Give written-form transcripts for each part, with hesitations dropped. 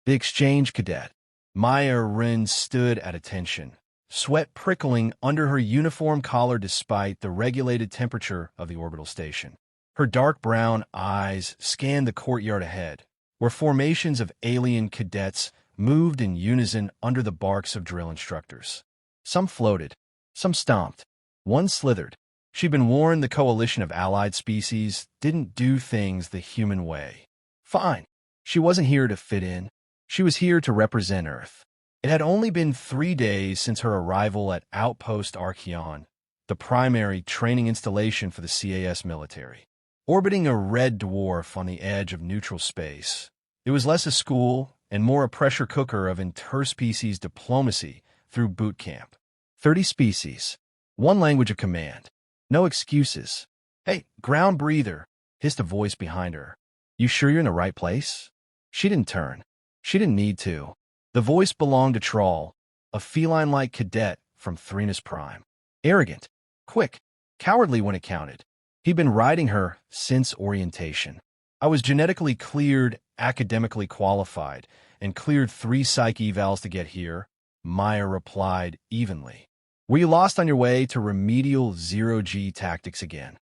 The exchange cadet, Maya Ren, stood at attention, sweat prickling under her uniform collar despite the regulated temperature of the orbital station. Her dark brown eyes scanned the courtyard ahead, where formations of alien cadets moved in unison under the barks of drill instructors. Some floated, some stomped, one slithered. She'd been warned the coalition of allied species didn't do things the human way. Fine. She wasn't here to fit in. She was here to represent Earth. It had only been 3 days since her arrival at Outpost Arkeon, the primary training installation for the CAS military. Orbiting a red dwarf on the edge of neutral space, it was less a school and more a pressure cooker of interspecies diplomacy through boot camp. 30 species, one language of command. No excuses. "Hey, ground breather," hissed a voice behind her. "You sure you're in the right place?" She didn't turn. She didn't need to. The voice belonged to Troll, a feline-like cadet from Threnus Prime. Arrogant, quick, cowardly when it counted. He'd been riding her since orientation. "I was genetically cleared, academically qualified, and cleared 3 psych evals to get here," Maya replied evenly. "Were you lost on your way to remedial zero-G tactics again?"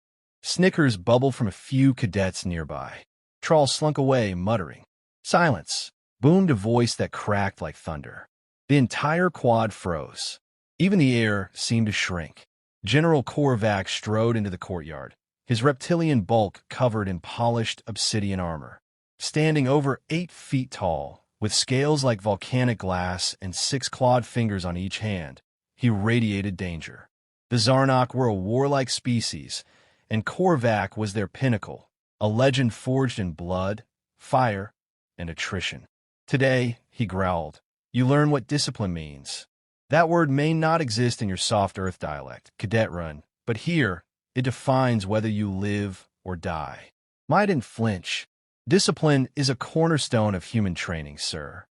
Snickers bubbled from a few cadets nearby. Troll slunk away, muttering. "Silence," boomed a voice that cracked like thunder. The entire quad froze. Even the air seemed to shrink. General Korvac strode into the courtyard, his reptilian bulk covered in polished obsidian armor. Standing over 8 feet tall, with scales like volcanic glass and 6 clawed fingers on each hand, he radiated danger. The Xarnok were a warlike species, and Korvac was their pinnacle, a legend forged in blood, fire, and attrition. "Today," he growled, "you learn what discipline means. That word may not exist in your soft Earth dialect, Cadet Run, but here, it defines whether you live or die." Maya didn't flinch. "Discipline is a cornerstone of human training, sir."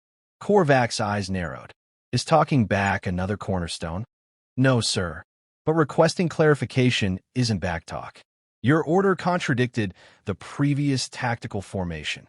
Korvac's eyes narrowed. "Is talking back another cornerstone?" "No, sir. But requesting clarification isn't backtalk. Your order contradicted the previous tactical formation."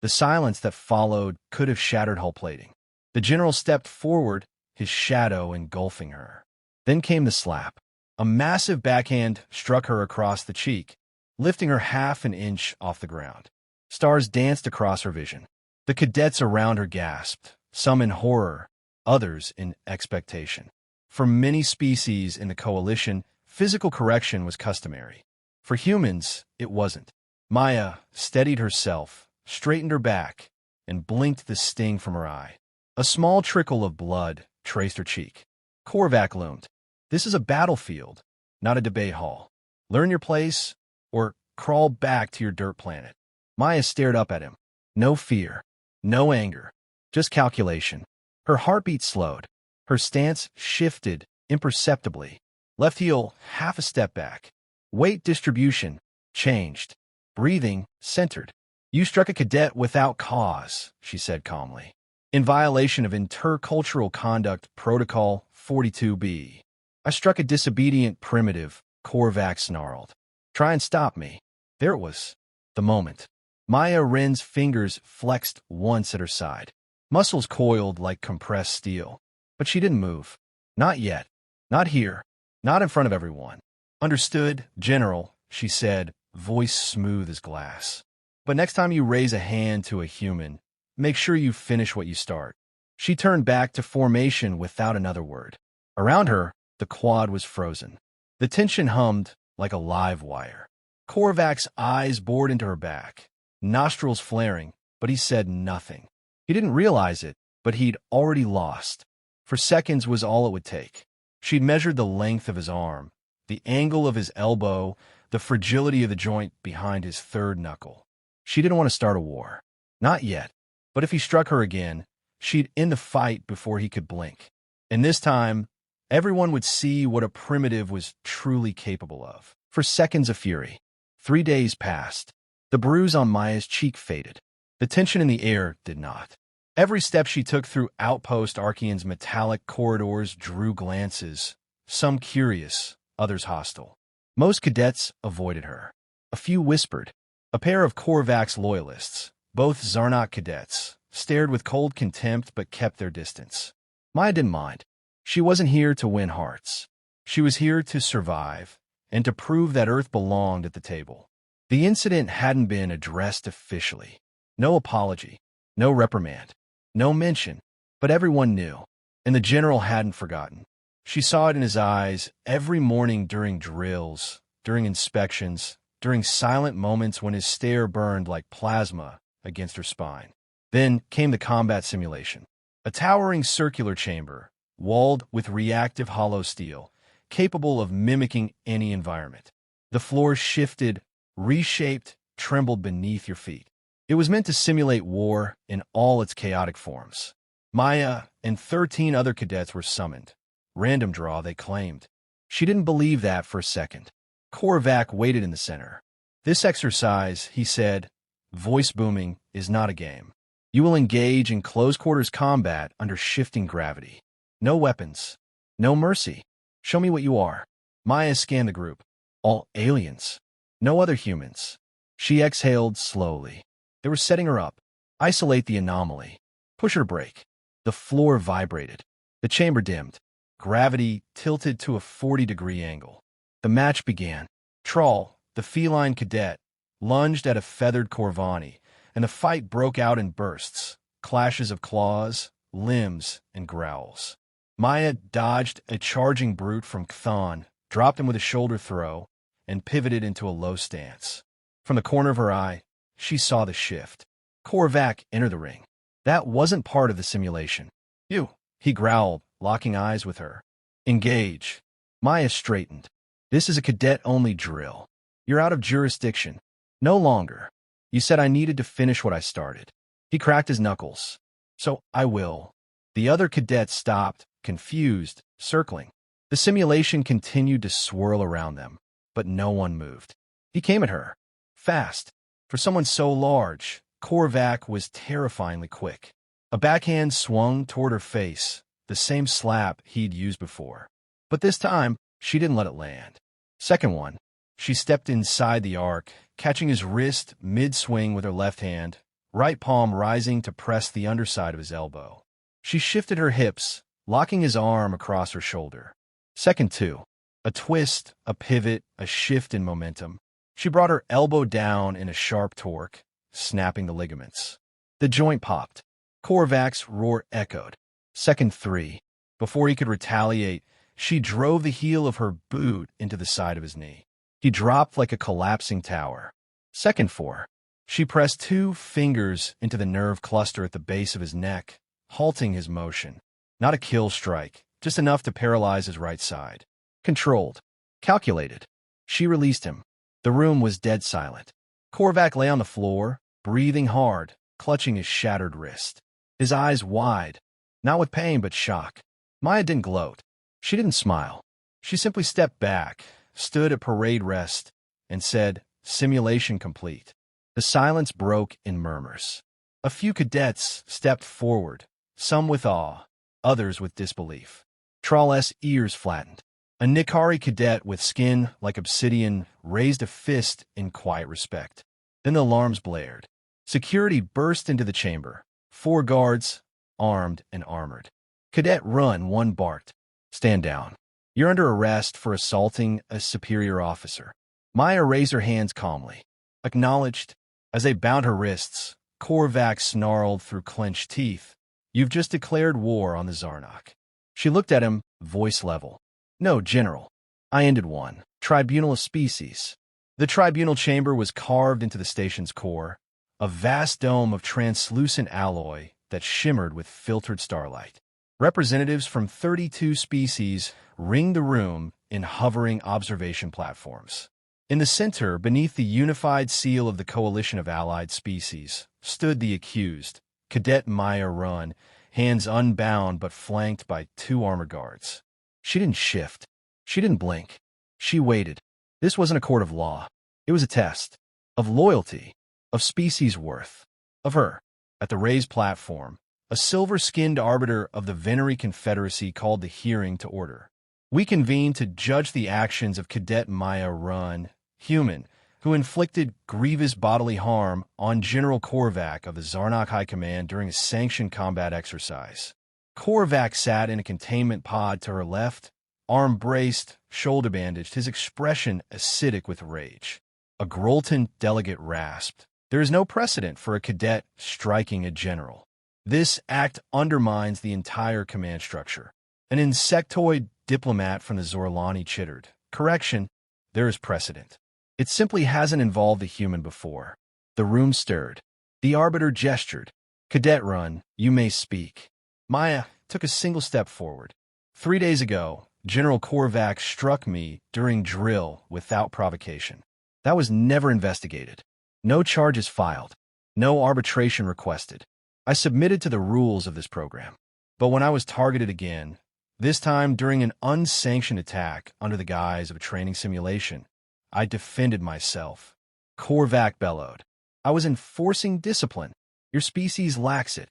The silence that followed could have shattered hull plating. The general stepped forward, his shadow engulfing her. Then came the slap. A massive backhand struck her across the cheek, lifting her half an inch off the ground. Stars danced across her vision. The cadets around her gasped, some in horror, others in expectation. For many species in the coalition, physical correction was customary. For humans, it wasn't. Maya steadied herself, straightened her back, and blinked the sting from her eye. A small trickle of blood traced her cheek. Korvac loomed. "This is a battlefield, not a debate hall. Learn your place, or crawl back to your dirt planet." Maya stared up at him. No fear, no anger, just calculation. Her heartbeat slowed. Her stance shifted imperceptibly. Left heel half a step back. Weight distribution changed. Breathing centered. "You struck a cadet without cause," she said calmly. "In violation of Intercultural Conduct Protocol 42B. "I struck a disobedient primitive," Korvac snarled. "Try and stop me." There it was. The moment. Maya Ren's fingers flexed once at her side. Muscles coiled like compressed steel. But she didn't move. Not yet. Not here. Not in front of everyone. "Understood, General," she said, voice smooth as glass. "But next time you raise a hand to a human, make sure you finish what you start." She turned back to formation without another word. Around her, the quad was frozen. The tension hummed like a live wire. Korvac's eyes bored into her back, nostrils flaring, but he said nothing. He didn't realize it, but he'd already lost. For seconds was all it would take. She'd measured the length of his arm, the angle of his elbow, the fragility of the joint behind his third knuckle. She didn't want to start a war. Not yet. But if he struck her again, she'd end the fight before he could blink. And this time, everyone would see what a primitive was truly capable of. For seconds of fury. 3 days passed. The bruise on Maya's cheek faded. The tension in the air did not. Every step she took through Outpost Arkeon's metallic corridors drew glances, some curious, others hostile. Most cadets avoided her. A few whispered. A pair of Korvac's loyalists, both Xarnok cadets, stared with cold contempt but kept their distance. Maya didn't mind. She wasn't here to win hearts. She was here to survive and to prove that Earth belonged at the table. The incident hadn't been addressed officially. No apology, no reprimand, no mention, but everyone knew, and the general hadn't forgotten. She saw it in his eyes every morning during drills, during inspections, during silent moments when his stare burned like plasma against her spine. Then came the combat simulation. A towering circular chamber, walled with reactive hollow steel, capable of mimicking any environment. The floor shifted, reshaped, trembled beneath your feet. It was meant to simulate war in all its chaotic forms. Maya and 13 other cadets were summoned. Random draw, they claimed. She didn't believe that for a second. Korvac waited in the center. This exercise, he said, voice booming, is not a game. You will engage in close-quarters combat under shifting gravity. No weapons. No mercy. Show me what you are. Maya scanned the group. All aliens. No other humans. She exhaled slowly. They were setting her up. Isolate the anomaly. Push her to break. The floor vibrated. The chamber dimmed. Gravity tilted to a 40-degree angle. The match began. Troll, the feline cadet, lunged at a feathered Corvani, and the fight broke out in bursts, clashes of claws, limbs, and growls. Maya dodged a charging brute from Cthon, dropped him with a shoulder throw, and pivoted into a low stance. From the corner of her eye, she saw the shift. Korvac entered the ring. That wasn't part of the simulation. You, he growled, locking eyes with her. Engage. Maya straightened. This is a cadet-only drill. You're out of jurisdiction. No longer. You said I needed to finish what I started. He cracked his knuckles. So I will. The other cadets stopped, confused, circling. The simulation continued to swirl around them, but no one moved. He came at her. Fast. For someone so large, Korvac was terrifyingly quick. A backhand swung toward her face, the same slap he'd used before. But this time, she didn't let it land. Second one, she stepped inside the arc, catching his wrist mid-swing with her left hand, right palm rising to press the underside of his elbow. She shifted her hips, locking his arm across her shoulder. Second two, a twist, a pivot, a shift in momentum. She brought her elbow down in a sharp torque, snapping the ligaments. The joint popped. Korvac's roar echoed. Second three. Before he could retaliate, she drove the heel of her boot into the side of his knee. He dropped like a collapsing tower. Second four. She pressed 2 fingers into the nerve cluster at the base of his neck, halting his motion. Not a kill strike, just enough to paralyze his right side. Controlled. Calculated. She released him. The room was dead silent. Korvac lay on the floor, breathing hard, clutching his shattered wrist. His eyes wide, not with pain but shock. Maya didn't gloat. She didn't smile. She simply stepped back, stood at parade rest, and said, "Simulation complete." The silence broke in murmurs. A few cadets stepped forward, some with awe, others with disbelief. Troll's ears flattened. A Nikari cadet with skin like obsidian raised a fist in quiet respect. Then the alarms blared. Security burst into the chamber. 4 guards, armed and armored. Cadet Run, one barked. "Stand down. You're under arrest for assaulting a superior officer." Maya raised her hands calmly. Acknowledged. As they bound her wrists, Korvac snarled through clenched teeth. "You've just declared war on the Xarnok." She looked at him, voice level. "No, General. I ended one. Tribunal of Species." The tribunal chamber was carved into the station's core, a vast dome of translucent alloy that shimmered with filtered starlight. Representatives from 32 species ringed the room in hovering observation platforms. In the center, beneath the unified seal of the Coalition of Allied Species, stood the accused, Cadet Maya Ren, hands unbound but flanked by 2 armored guards. She didn't shift. She didn't blink. She waited. This wasn't a court of law. It was a test. Of loyalty. Of species worth. Of her. At the raised platform, a silver-skinned arbiter of the Venery Confederacy called the hearing to order. "We convene to judge the actions of Cadet Maya Ren, human, who inflicted grievous bodily harm on General Korvac of the Xarnok High Command during a sanctioned combat exercise. Korvac sat in a containment pod to her left, arm braced, shoulder bandaged, his expression acidic with rage. A Grolton delegate rasped, "There is no precedent for a cadet striking a general. This act undermines the entire command structure." An insectoid diplomat from the Zorlani chittered, "Correction, there is precedent. It simply hasn't involved a human before." The room stirred. The arbiter gestured. "Cadet Run, you may speak." Maya took a single step forward. 3 days ago, General Korvac struck me during drill without provocation. That was never investigated. No charges filed. No arbitration requested. I submitted to the rules of this program. But when I was targeted again, this time during an unsanctioned attack under the guise of a training simulation, I defended myself. Korvac bellowed, "I was enforcing discipline. Your species lacks it."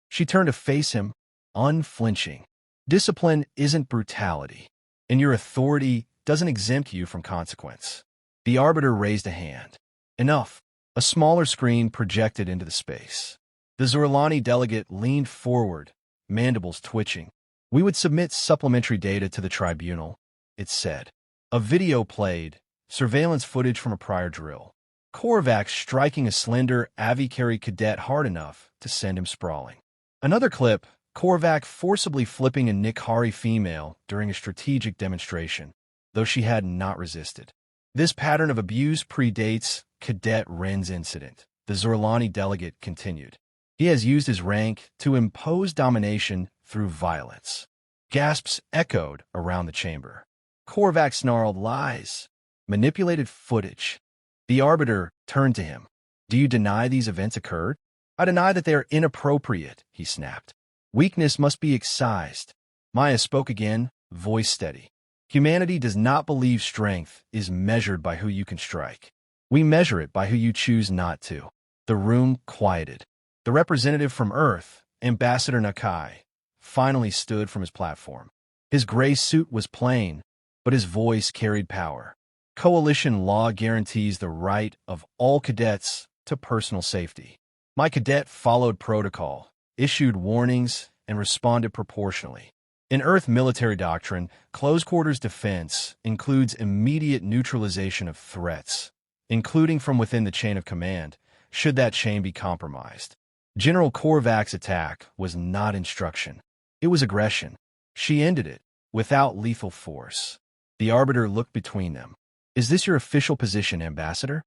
She turned to face him, unflinching. "Discipline isn't brutality, and your authority doesn't exempt you from consequence." The arbiter raised a hand. "Enough." A smaller screen projected into the space. The Zorlani delegate leaned forward, mandibles twitching. "We would submit supplementary data to the tribunal," it said. A video played, surveillance footage from a prior drill. Korvac striking a slender Avikari cadet hard enough to send him sprawling. Another clip, Korvac forcibly flipping a Nikhari female during a strategic demonstration, though she had not resisted. This pattern of abuse predates Cadet Ren's incident, the Zorlani delegate continued. He has used his rank to impose domination through violence. Gasps echoed around the chamber. Korvac snarled, "Lies. Manipulated footage." The arbiter turned to him. "Do you deny these events occurred?" "I deny that they are inappropriate," he snapped. "Weakness must be excised." Maya spoke again, voice steady. "Humanity does not believe strength is measured by who you can strike. We measure it by who you choose not to." The room quieted. The representative from Earth, Ambassador Nakai, finally stood from his platform. His gray suit was plain, but his voice carried power. "Coalition law guarantees the right of all cadets to personal safety. My cadet followed protocol, issued warnings, and responded proportionally. In Earth military doctrine, close-quarters defense includes immediate neutralization of threats, including from within the chain of command, should that chain be compromised. General Korvac's attack was not instruction. It was aggression. She ended it, without lethal force." The arbiter looked between them. "Is this your official position, Ambassador?"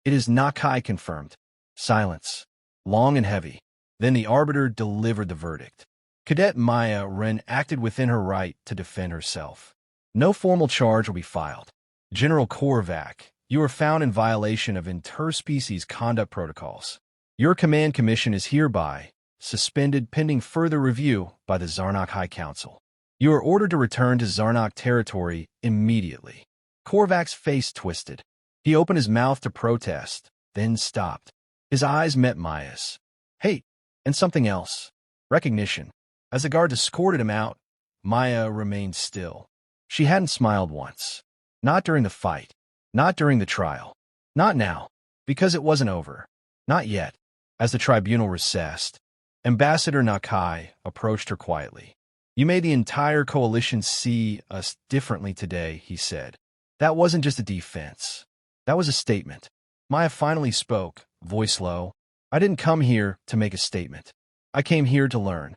"It is." Nakai confirmed. Silence. Long and heavy. Then the arbiter delivered the verdict. Cadet Maya Ren acted within her right to defend herself. No formal charge will be filed. General Korvac, you are found in violation of interspecies conduct protocols. Your command commission is hereby suspended pending further review by the Xarnok High Council. You are ordered to return to Xarnok territory immediately." Korvac's face twisted. He opened his mouth to protest, then stopped. His eyes met Maya's. Hate, and something else. Recognition. As the guards escorted him out, Maya remained still. She hadn't smiled once. Not during the fight. Not during the trial. Not now. Because it wasn't over. Not yet. As the tribunal recessed, Ambassador Nakai approached her quietly. "You made the entire coalition see us differently today," he said. "That wasn't just a defense. That was a statement." Maya finally spoke, voice low. "I didn't come here to make a statement. I came here to learn."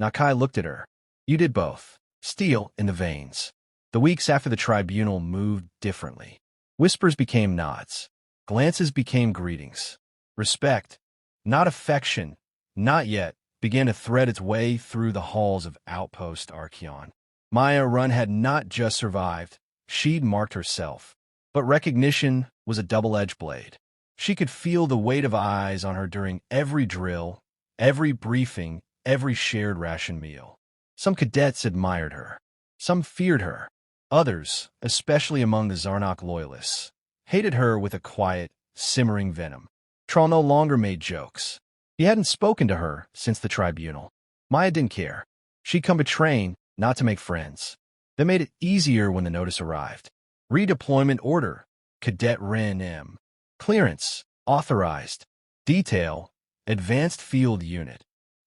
Nakai looked at her. "You did both. Steel in the veins." The weeks after the tribunal moved differently. Whispers became nods. Glances became greetings. Respect, not affection, not yet, began to thread its way through the halls of Outpost Arkeon. Maya Ren had not just survived, she'd marked herself. But recognition was a double-edged blade. She could feel the weight of eyes on her during every drill, every briefing, every shared ration meal. Some cadets admired her. Some feared her. Others, especially among the Xarnok loyalists, hated her with a quiet, simmering venom. Troll no longer made jokes. He hadn't spoken to her since the tribunal. Maya didn't care. She'd come to train, not to make friends. They made it easier when the notice arrived. Redeployment order. Cadet Ren M. Clearance. Authorized. Detail. Advanced Field Unit.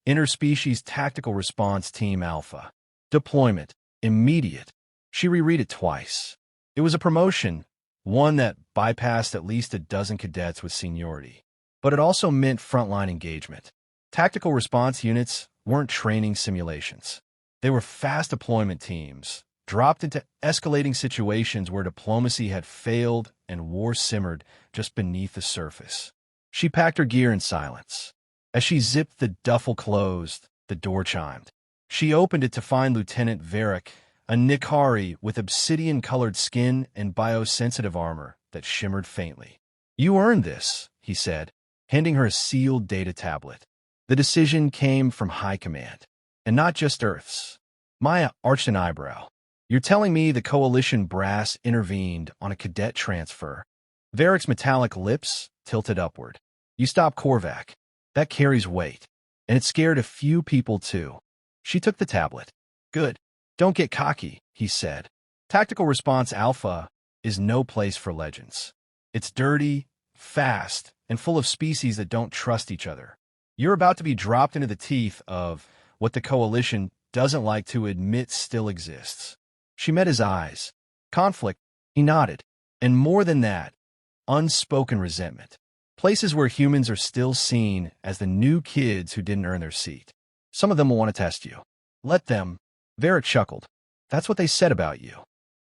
Interspecies Tactical Response Team Alpha. Deployment. Immediate. She reread it twice. It was a promotion, one that bypassed at least a dozen cadets with seniority. But it also meant frontline engagement. Tactical response units weren't training simulations. They were fast deployment teams, dropped into escalating situations where diplomacy had failed and war simmered just beneath the surface. She packed her gear in silence. As she zipped the duffel closed, the door chimed. She opened it to find Lieutenant Varric, a Nikari with obsidian-colored skin and biosensitive armor that shimmered faintly. "You earned this," he said, handing her a sealed data tablet. The decision came from High Command, and not just Earth's. Maya arched an eyebrow. "You're telling me the Coalition brass intervened on a cadet transfer?" Varric's metallic lips tilted upward. "You stopped Korvac. That carries weight. And it scared a few people, too." She took the tablet. "Good. Don't get cocky," he said. "Tactical Response Alpha is no place for legends. It's dirty, fast, and full of species that don't trust each other. You're about to be dropped into the teeth of what the Coalition doesn't like to admit still exists." She met his eyes. Conflict. He nodded. And more than that, unspoken resentment. Places where humans are still seen as the new kids who didn't earn their seat. "Some of them will want to test you. Let them." Varric chuckled. "That's what they said about you."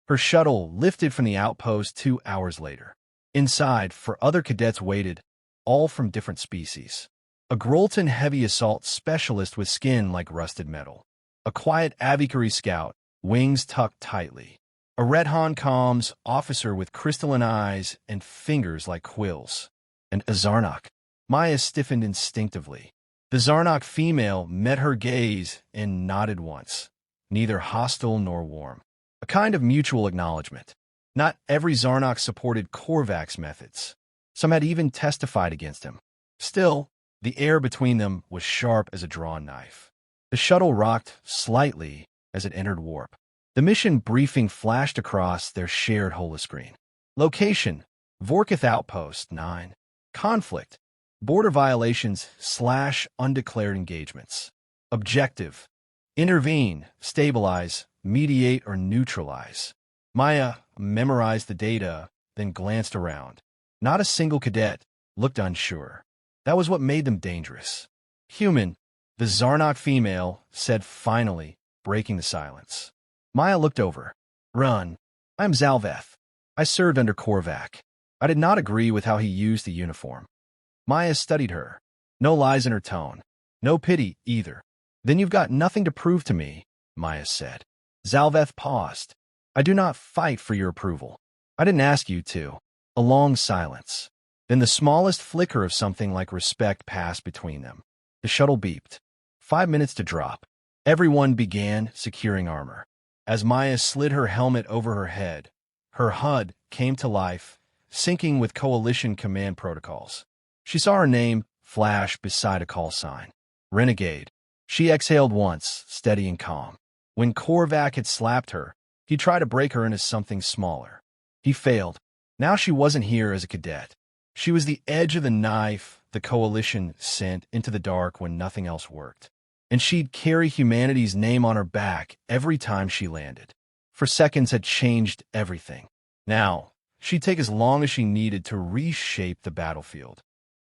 Her shuttle lifted from the outpost 2 hours later. Inside, 4 other cadets waited, all from different species. A Grolton heavy assault specialist with skin like rusted metal. A quiet Avikari scout, wings tucked tightly. A Redhan comms officer with crystalline eyes and fingers like quills. And a Xarnok. Maya stiffened instinctively. The Xarnok female met her gaze and nodded once, neither hostile nor warm. A kind of mutual acknowledgement. Not every Xarnok supported Korvac's methods. Some had even testified against him. Still, the air between them was sharp as a drawn knife. The shuttle rocked slightly as it entered warp. The mission briefing flashed across their shared holoscreen. Location: Vorkith Outpost 9. Conflict: border violations / undeclared engagements. Objective: intervene, stabilize, mediate, or neutralize. Maya memorized the data, then glanced around. Not a single cadet looked unsure. That was what made them dangerous. "Human," the Xarnok female said finally, breaking the silence. Maya looked over. "Run. I'm Zalveth. I served under Korvac. I did not agree with how he used the uniform." Maya studied her. No lies in her tone. No pity, either. "Then you've got nothing to prove to me," Maya said. Zalveth paused. "I do not fight for your approval. I didn't ask you to." A long silence. Then the smallest flicker of something like respect passed between them. The shuttle beeped. 5 minutes to drop. Everyone began securing armor. As Maya slid her helmet over her head, her HUD came to life, syncing with Coalition command protocols. She saw her name flash beside a call sign. Renegade. She exhaled once, steady and calm. When Korvac had slapped her, he tried to break her into something smaller. He failed. Now she wasn't here as a cadet. She was the edge of the knife the Coalition sent into the dark when nothing else worked. And she'd carry humanity's name on her back every time she landed. For seconds had changed everything. Now, she'd take as long as she needed to reshape the battlefield.